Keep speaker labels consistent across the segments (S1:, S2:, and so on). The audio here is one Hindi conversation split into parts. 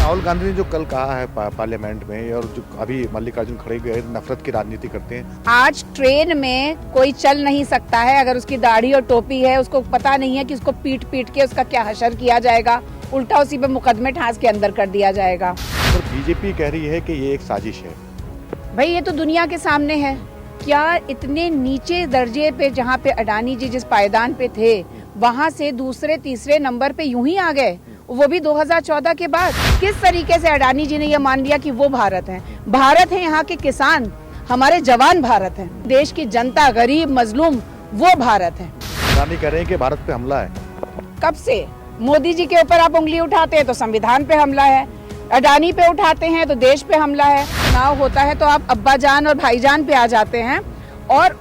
S1: राहुल गांधी ने जो कल कहा है पार्लियामेंट में, और जो अभी मल्लिकार्जुन खड़गे नफरत की राजनीति करते हैं।
S2: आज ट्रेन में कोई चल नहीं सकता है अगर उसकी दाढ़ी और टोपी है, उसको पता नहीं है कि उसको पीट पीट के उसका क्या हशर किया जाएगा, उल्टा उसी पे मुकदमे ठास के अंदर कर दिया जाएगा।
S1: और बीजेपी कह रही है कि ये एक साजिश है।
S2: भाई ये तो दुनिया के सामने है। क्या इतने नीचे दर्जे पे जहाँ पे अडानी जी जिस पायदान पे थे, वहाँ से दूसरे तीसरे नंबर पे यूं ही आ गए, वो भी 2014 के बाद। किस तरीके से अडानी जी ने ये मान लिया कि वो भारत है। भारत है यहाँ के किसान, हमारे जवान भारत हैं, देश की जनता गरीब मजलूम वो भारत है।
S1: अडानी कह रहे हैं कि भारत पे हमला है।
S2: कब से? मोदी जी के ऊपर आप उंगली उठाते हैं तो संविधान पे हमला है, अडानी पे उठाते हैं तो देश पे हमला है। चुनाव होता है तो आप अब्बा जान और भाईजान पे आ जाते हैं और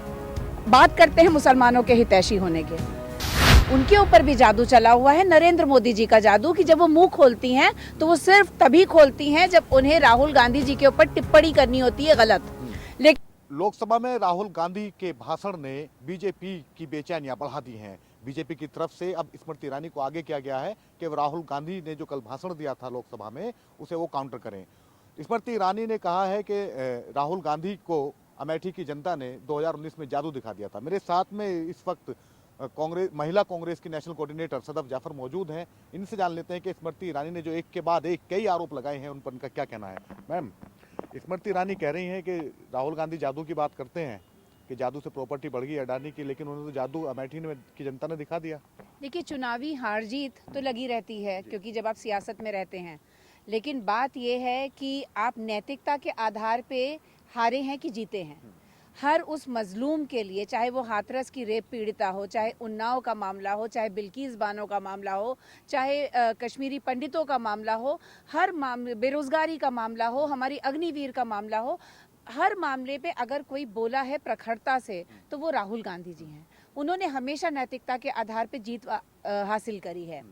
S2: बात करते हैं मुसलमानों के हितैषी होने के। उनके ऊपर भी जादू चला हुआ है, नरेंद्र मोदी जी का जादू, कि जब वो मुंह खोलती हैं तो वो सिर्फ तभी खोलती हैं जब उन्हें राहुल गांधी जी के ऊपर टिप्पणी करनी होती है गलत। लेकिन
S1: लोकसभा में राहुल गांधी के भाषण ने बीजेपी की बेचैनियां बढ़ा दी हैं। बीजेपी की तरफ से अब स्मृति ईरानी को आगे किया गया है कि राहुल गांधी ने जो कल भाषण दिया था लोकसभा में, उसे वो काउंटर करें। स्मृति ईरानी ने कहा है कि राहुल गांधी को अमेठी की जनता ने 2019 में जादू दिखा दिया था। मेरे साथ में इस वक्त महिला कांग्रेस की नेशनल कोऑर्डिनेटर सदफ जाफर मौजूद हैं। इनसे जान लेते हैं कि स्मृति ईरानी ने जो एक के बाद एक कई आरोप लगाए हैं, उन पर उनका क्या कहना है। मैम, स्मृति ईरानी कह रही हैं कि राहुल गांधी जादू की बात करते हैं कि जादू से प्रॉपर्टी बढ़ गई अडानी की, लेकिन उन्होंने तो जादू अमेठी की जनता ने दिखा दिया।
S2: देखिए, चुनावी हार जीत तो लगी रहती है क्योंकि जब आप सियासत में रहते हैं, लेकिन बात यह है कि आप नैतिकता के आधार पे हारे हैं कि जीते हैं। हर उस मजलूम के लिए, चाहे वो हाथरस की रेप पीड़िता हो, चाहे उन्नाव का मामला हो, चाहे बिल्किस बानो का मामला हो, चाहे कश्मीरी पंडितों का मामला हो, हर मामले, बेरोजगारी का मामला हो, हमारी अग्निवीर का मामला हो, हर मामले पे अगर कोई बोला है प्रखरता से तो वो राहुल गांधी जी हैं। उन्होंने हमेशा नैतिकता के आधार पे जीत हासिल करी है।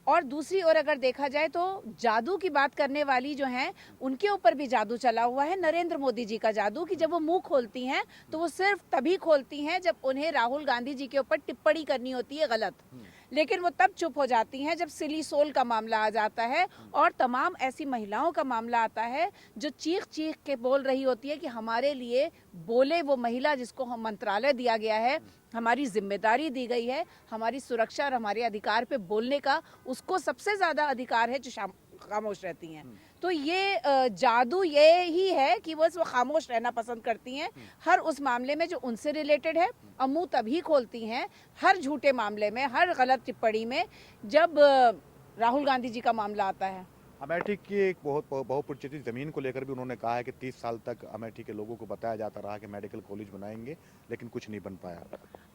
S2: और दूसरी ओर अगर देखा जाए तो जादू की बात करने वाली जो हैं, उनके ऊपर भी जादू चला हुआ है, नरेंद्र मोदी जी का जादू, कि जब वो मुंह खोलती हैं तो वो सिर्फ तभी खोलती हैं जब उन्हें राहुल गांधी जी के ऊपर टिप्पणी करनी होती है गलत। लेकिन वो तब चुप हो जाती हैं जब सिली सोल का मामला आ जाता है और तमाम ऐसी महिलाओं का मामला आता है जो चीख चीख के बोल रही होती है कि हमारे लिए बोले वो महिला जिसको हम मंत्रालय दिया गया है, हमारी जिम्मेदारी दी गई है, हमारी सुरक्षा और हमारे अधिकार पे बोलने का, उसको सबसे ज्यादा अधिकार है जो खामोश रहती हैं। तो ये जादू ये ही है कि वो खामोश रहना पसंद करती हैं हर उस मामले में जो उनसे रिलेटेड है, और मुंह तभी खोलती हैं हर झूठे मामले में, हर गलत टिप्पणी में, जब राहुल गांधी जी का मामला आता है।
S1: अमेठी की एक बहुत बहुप्रचलित जमीन को लेकर भी उन्होंने कहा है कि 30 साल तक अमेठी के लोगों को बताया जाता रहा कि मेडिकल कॉलेज बनाएंगे, लेकिन कुछ नहीं बन पाया।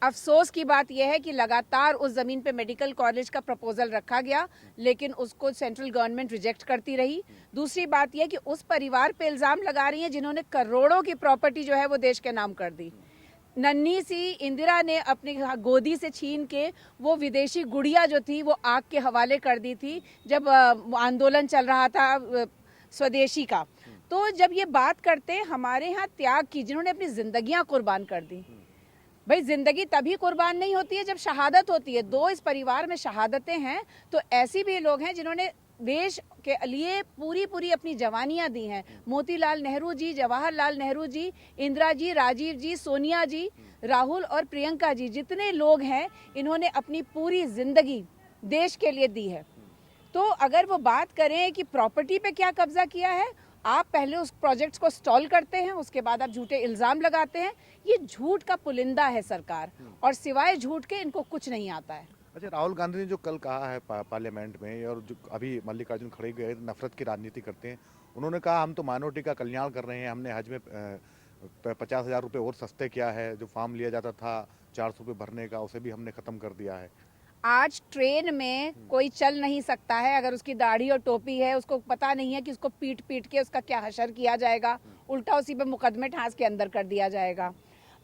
S2: अफसोस की बात यह है कि लगातार उस जमीन पे मेडिकल कॉलेज का प्रपोजल रखा गया, लेकिन उसको सेंट्रल गवर्नमेंट रिजेक्ट करती रही। दूसरी बात यह कि उस परिवार पे इल्जाम लगा रही है जिन्होंने करोड़ों की प्रॉपर्टी जो है वो देश के नाम कर दी। नन्ही सी इंदिरा ने अपनी गोदी से छीन के वो विदेशी गुड़िया जो थी वो आग के हवाले कर दी थी जब आंदोलन चल रहा था स्वदेशी का। तो जब ये बात करते हैं हमारे यहाँ त्याग की, जिन्होंने अपनी जिंदगियां कुर्बान कर दी। भाई जिंदगी तभी कुर्बान नहीं होती है जब शहादत होती है। दो इस परिवार में शहादतें हैं, तो ऐसी भी लोग हैं जिन्होंने देश के लिए पूरी अपनी जवानियां दी हैं। मोतीलाल नेहरू जी, जवाहरलाल नेहरू जी, इंदिरा जी, राजीव जी, सोनिया जी, राहुल और प्रियंका जी, जितने लोग हैं इन्होंने अपनी पूरी जिंदगी देश के लिए दी है। तो अगर वो बात करें कि प्रॉपर्टी पे क्या कब्जा किया है, आप पहले उस प्रोजेक्ट्स को स्टॉल करते हैं, उसके बाद आप झूठे इल्जाम लगाते हैं। ये झूठ का पुलिंदा है सरकार, और सिवाय झूठ के इनको कुछ नहीं आता है।
S1: अच्छा, राहुल गांधी ने जो कल कहा है पार्लियामेंट में, और जो अभी मल्लिकार्जुन खड़गे नफरत की राजनीति करते हैं, उन्होंने कहा हम तो माइनॉरिटी का कल्याण कर रहे हैं, हमने हज में 50,000 रुपये और सस्ते किया है, जो फॉर्म लिया जाता था 400 रुपये भरने का, उसे भी हमने ख़त्म कर दिया है।
S2: आज ट्रेन में कोई चल नहीं सकता है अगर उसकी दाढ़ी और टोपी है, उसको पता नहीं है कि उसको पीट पीट के उसका क्या हशर किया जाएगा, उल्टा उसी पे मुकदमे ठास के अंदर कर दिया जाएगा।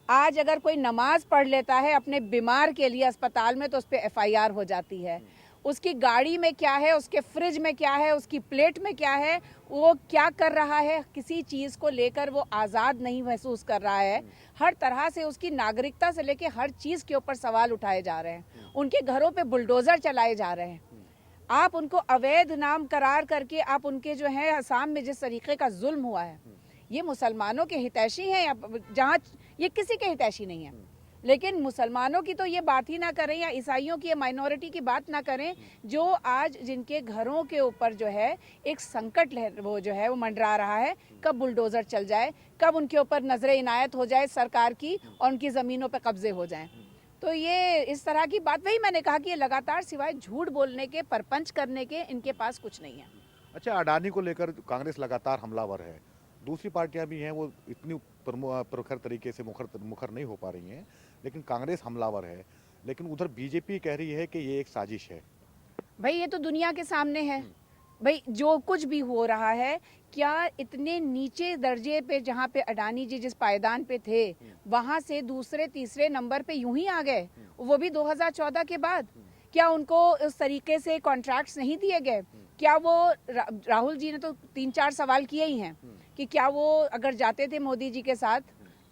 S2: आज अगर कोई नमाज पढ़ लेता है अपने बीमार के लिए अस्पताल में, तो उस पर FIR हो जाती है। उसकी गाड़ी में क्या है, उसके फ्रिज में क्या है, उसकी प्लेट में क्या है, वो क्या कर रहा है, किसी चीज़ को लेकर वो आज़ाद नहीं महसूस कर रहा है। हर तरह से उसकी नागरिकता से लेकर हर चीज़ के ऊपर सवाल उठाए जा रहे हैं। उनके घरों पे बुलडोज़र चलाए जा रहे हैं। आप उनको अवैध नाम करार करके आप उनके जो है असम में जिस तरीके का जुल्म हुआ है, ये मुसलमानों के हितैषी हैं या जहाँ ये किसी के हितैषी नहीं है। लेकिन मुसलमानों की तो ये बात ही ना करें या ईसाइयों की माइनॉरिटी की बात ना करें, जो आज जिनके घरों के ऊपर जो है एक संकट वो जो है वो मंडरा रहा है, कब बुलडोजर चल जाए, कब उनके ऊपर नजर इनायत हो जाए सरकार की और उनकी ज़मीनों पर कब्जे हो जाएं। तो ये इस तरह की बात, वही मैंने कहा कि ये लगातार सिवाय झूठ बोलने के, परपंच करने के, इनके पास कुछ नहीं है।
S1: अच्छा, अडानी को लेकर कांग्रेस लगातार हमलावर है, दूसरी पार्टियां भी हैं वो इतनी प्रखर तरीके से मुखर नहीं हो पा रही हैं, लेकिन कांग्रेस हमलावर है। लेकिन उधर बीजेपी कह रही है कि ये एक साजिश है।
S2: भाई ये तो दुनिया के सामने है। भाई जो कुछ भी हो रहा है, क्या इतने नीचे दर्जे पे जहाँ पे अडानी जी जिस पायदान पे थे, वहां से दूसरे तीसरे नंबर पे यूं ही आ गए, वो भी 2014 के बाद? क्या उनको उस तरीके से कॉन्ट्रैक्ट्स नहीं दिए गए? क्या वो राहुल जी ने तो 3-4 सवाल किए ही हैं कि क्या वो अगर जाते थे मोदी जी के साथ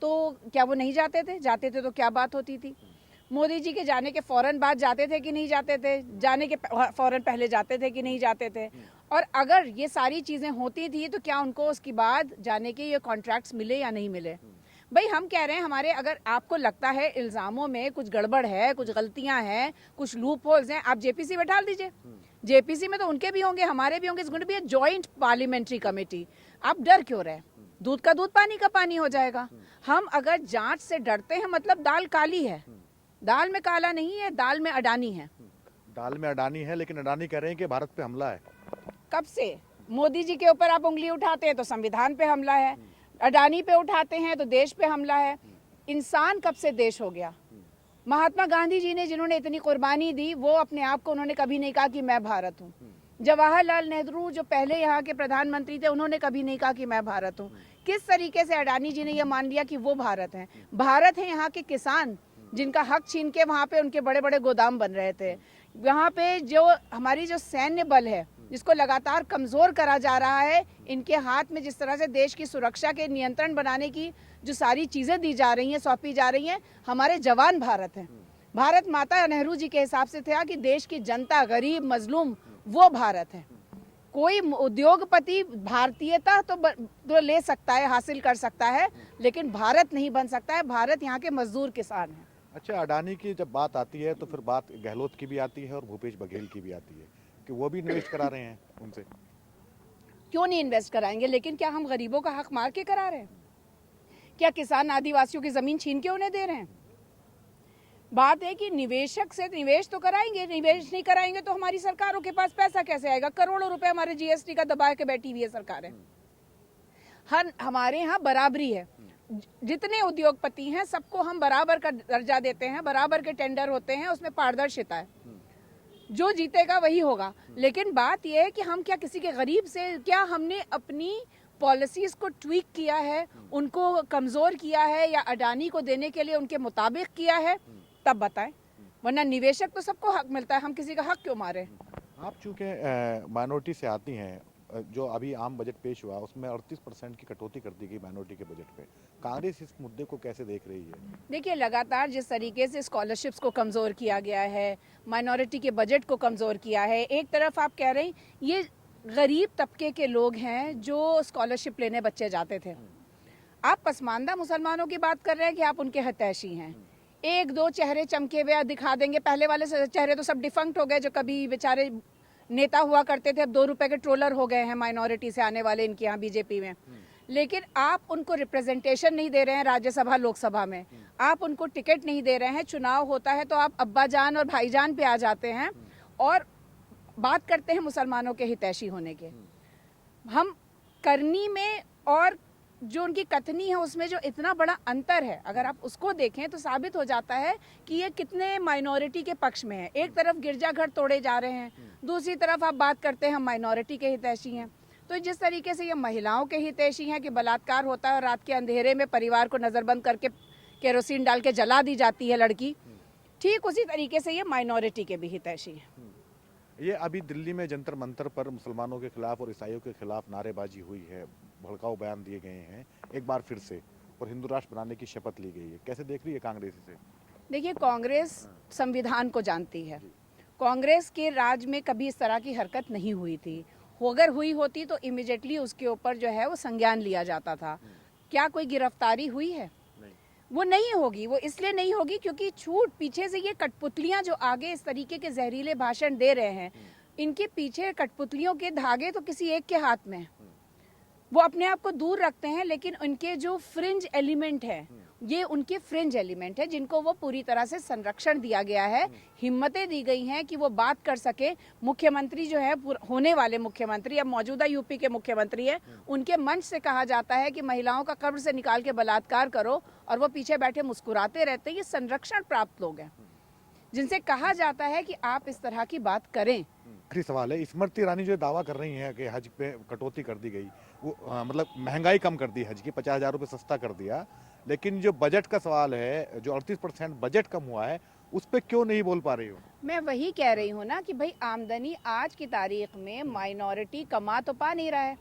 S2: तो क्या वो नहीं जाते थे? जाते थे तो क्या बात होती थी? मोदी जी के जाने के फौरन बाद जाते थे कि नहीं जाते थे? जाने के फौरन पहले जाते थे कि नहीं जाते थे? और अगर ये सारी चीज़ें होती थी तो क्या उनको उसके बाद जाने के ये कॉन्ट्रैक्ट्स मिले या नहीं मिले? भाई हम कह रहे हैं, हमारे अगर आपको लगता है इल्ज़ामों में कुछ गड़बड़ है, कुछ गलतियां हैं, कुछ लूप होल्स हैं, आप जेपीसी बैठा दीजिए। जेपीसी में तो उनके भी होंगे, हमारे भी होंगे। It's going to be a joint parliamentary committee. आप डर क्यों रहे? दूध का दूध पानी का पानी हो जाएगा। हम अगर जांच से डरते हैं मतलब दाल काली है। दाल में काला नहीं है, दाल में अडानी है।
S1: दाल में अडानी है, लेकिन अडानी कह रहे हैं कि भारत पे हमला है।
S2: कब से? मोदी जी के ऊपर आप उंगली उठाते हैं तो संविधान पे हमला है, अडानी पे उठाते हैं तो देश पे हमला है। इंसान कब से देश हो गया? महात्मा गांधी जी ने जिन्होंने इतनी कुर्बानी दी, वो अपने आप को उन्होंने कभी नहीं कहा कि मैं भारत हूँ। जवाहरलाल नेहरू जो पहले यहाँ के प्रधानमंत्री थे, उन्होंने कभी नहीं कहा कि मैं भारत हूँ। किस तरीके से अडानी जी ने यह मान लिया कि वो भारत हैं? भारत है यहाँ के किसान जिनका हक छीन के वहाँ पे उनके बड़े बड़े गोदाम बन रहे थे। यहाँ पे जो हमारी जो सैन्य बल है, जिसको लगातार कमजोर करा जा रहा है, इनके हाथ में जिस तरह से देश की सुरक्षा के नियंत्रण बनाने की जो सारी चीजें दी जा रही हैं, सौंपी जा रही हैं, हमारे जवान भारत हैं। भारत माता नेहरू जी के हिसाब से था कि देश की जनता, गरीब मजलूम, वो भारत है। कोई उद्योगपति भारतीयता तो ले सकता है, हासिल कर सकता है, लेकिन भारत नहीं बन सकता है। भारत यहाँ के मजदूर किसान हैं।
S1: अच्छा, अडानी की जब बात आती है तो फिर बात गहलोत की भी आती है और भूपेश बघेल की भी आती है कि वो भी निवेश करा रहे हैं उनसे।
S2: क्यों नहीं इन्वेस्ट कराएंगे? लेकिन क्या हम गरीबों का हक मार के करा रहे हैं? क्या किसान आदिवासियों की जमीन छीन के उन्हें दे रहे हैं? बात है कि निवेशक से निवेश तो कराएंगे, निवेश नहीं कराएंगे तो हमारी सरकारों के पास पैसा कैसे आएगा? करोड़ों रुपए हमारे जीएसटी का दबा के बैठी हुई है सरकारें। हमारे यहाँ बराबरी है, जितने उद्योगपति हैं सबको हम बराबर का दर्जा देते हैं, बराबर के टेंडर होते हैं, उसमें पारदर्शिता है। जो जीतेगा वही होगा। लेकिन बात यह है कि हम क्या किसी के गरीब से, क्या हमने अपनी पॉलिसीज को ट्वीक किया है, उनको कमजोर किया है, या अडानी को देने के लिए उनके मुताबिक किया है? तब बताएं। वरना निवेशक तो सबको हक मिलता है, हम किसी का हक क्यों मारे?
S1: आप चूंकि माइनॉरिटी से आती हैं, जो अभी आम बजट पेश हुआ उसमें 38% की कटौती कर दी गई माइनॉरिटी के बजट पे। कांग्रेस इस मुद्दे को कैसे देख रही है?
S2: देखिए, लगातार जिस तरीके से स्कॉलरशिप्स को कमज़ोर किया गया है, माइनॉरिटी के बजट को कमज़ोर किया है, एक तरफ आप कह रहे हैं ये गरीब तबके के लोग हैं जो स्कॉलरशिप लेने बच्चे जाते थे। आप पसमानदा मुसलमानों की बात कर रहे हैं कि आप उनके हितैषी हैं। एक दो चेहरे चमके हुए दिखा देंगे, पहले वाले चेहरे तो सब डिफंक्ट हो गए, जो कभी बेचारे नेता हुआ करते थे, अब 2 रुपए के ट्रोलर हो गए हैं माइनॉरिटी से आने वाले इनके यहाँ बीजेपी में। लेकिन आप उनको रिप्रेजेंटेशन नहीं दे रहे हैं राज्यसभा लोकसभा में, आप उनको टिकट नहीं दे रहे हैं। चुनाव होता है तो आप अब्बा जान और भाईजान पे आ जाते हैं और बात करते हैं मुसलमानों के हितैषी होने के। हम करनी में और जो उनकी कथनी है उसमें जो इतना बड़ा अंतर है, अगर आप उसको देखें तो साबित हो जाता है कि ये कितने माइनॉरिटी के पक्ष में है। एक तरफ गिरजाघर तोड़े जा रहे हैं, दूसरी तरफ आप बात करते हैं हम माइनॉरिटी के हितैषी हैं। तो जिस तरीके से ये महिलाओं के हितैषी हैं कि बलात्कार होता है और रात के अंधेरे में परिवार को नज़रबंद करके केरोसिन डाल के जला दी जाती है लड़की, ठीक उसी तरीके से ये माइनॉरिटी के भी हितैषी हैं।
S1: ये अभी दिल्ली में जंतर मंतर पर मुसलमानों के खिलाफ और ईसाइयों के खिलाफ नारेबाजी हुई है, भड़काऊ बयान दिए गए हैं एक बार फिर से, और हिंदू राष्ट्र बनाने की शपथ ली गई है। कैसे देख रही है कांग्रेस इसे?
S2: देखिए, कांग्रेस संविधान को जानती है, कांग्रेस के राज में कभी इस तरह की हरकत नहीं हुई थी। अगर हुई होती तो इमिडिएटली उसके ऊपर जो है वो संज्ञान लिया जाता था। क्या कोई गिरफ्तारी हुई है? वो नहीं होगी। वो इसलिए नहीं होगी क्योंकि छूट पीछे से ये कठपुतलियां जो आगे इस तरीके के जहरीले भाषण दे रहे हैं, इनके पीछे कठपुतलियों के धागे तो किसी एक के हाथ में है। वो अपने आप को दूर रखते हैं, लेकिन उनके जो फ्रिंज एलिमेंट है, ये उनके फ्रिंज एलिमेंट है जिनको वो पूरी तरह से संरक्षण दिया गया है, हिम्मतें दी गई हैं कि वो बात कर सके। मुख्यमंत्री जो है, होने वाले मुख्यमंत्री, अब मौजूदा यूपी के मुख्यमंत्री है, उनके मंच से कहा जाता है कि महिलाओं का कब्र से निकाल के बलात्कार करो, और वो पीछे बैठे मुस्कुराते रहते हैं। ये संरक्षण प्राप्त लोग हैं जिनसे कहा जाता है कि आप इस तरह की बात करें।
S1: आखिरी सवाल है, स्मृति ईरानी जो दावा कर रही हैं कि हज पे कटौती कर दी गई, वो मतलब महंगाई कम कर दी, हज की 50,000 रुपये सस्ता कर दिया, लेकिन जो बजट का सवाल है, जो 38% बजट कम हुआ है, उस पर क्यों नहीं बोल पा रही हो?
S2: मैं वही कह रही हूँ ना कि भाई आमदनी आज की तारीख में माइनॉरिटी कमा तो पा नहीं रहा है।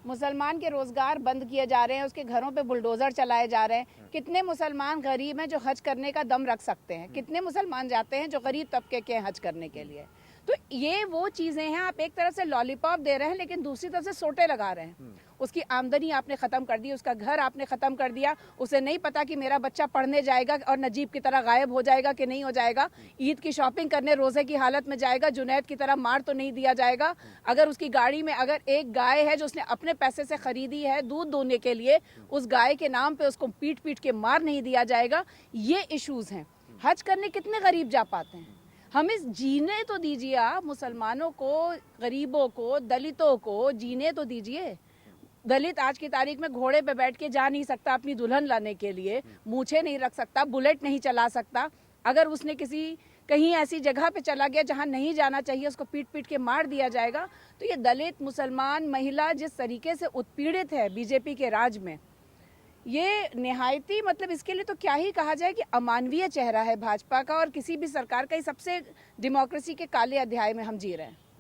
S2: मुसलमान के रोजगार बंद किए जा रहे हैं, उसके घरों पे बुलडोजर चलाए जा रहे हैं। कितने मुसलमान गरीब हैं जो हज करने का दम रख सकते हैं? कितने मुसलमान जाते हैं जो गरीब तबके के हज करने के लिए? तो ये वो चीजें हैं, आप एक तरफ से लॉलीपॉप दे रहे हैं लेकिन दूसरी तरफ से सोटे लगा रहे हैं। उसकी आमदनी आपने खत्म कर दी, उसका घर आपने खत्म कर दिया। उसे नहीं पता कि मेरा बच्चा पढ़ने जाएगा और नजीब की तरह गायब हो जाएगा कि नहीं हो जाएगा, ईद की शॉपिंग करने रोजे की हालत में जाएगा, जुनैद की तरह मार तो नहीं दिया जाएगा। अगर उसकी गाड़ी में अगर एक गाय है जो उसने अपने पैसे से खरीदी है दूध दोने के लिए, उस गाय के नाम पे उसको पीट पीट के मार नहीं दिया जाएगा। ये इश्यूज हैं। हज करने कितने गरीब जा पाते हैं? हमें जीने तो दीजिए, आप मुसलमानों को, गरीबों को, दलितों को जीने तो दीजिए। दलित आज की तारीख में घोड़े पे बैठ के जा नहीं सकता अपनी दुल्हन लाने के लिए, मूछे नहीं रख सकता, बुलेट नहीं चला सकता। अगर उसने कहीं ऐसी जगह पे चला गया जहां नहीं जाना चाहिए, उसको पीट पीट के मार दिया जाएगा। तो ये दलित, मुसलमान, महिला जिस तरीके से उत्पीड़ित है बीजेपी के राज में, ये निहायती, मतलब इसके लिए तो क्या ही कहा जाए कि अमानवीय चेहरा है भाजपा का, और किसी भी सरकार का। ही सबसे डेमोक्रेसी के काले अध्याय में हम जी रहे हैं।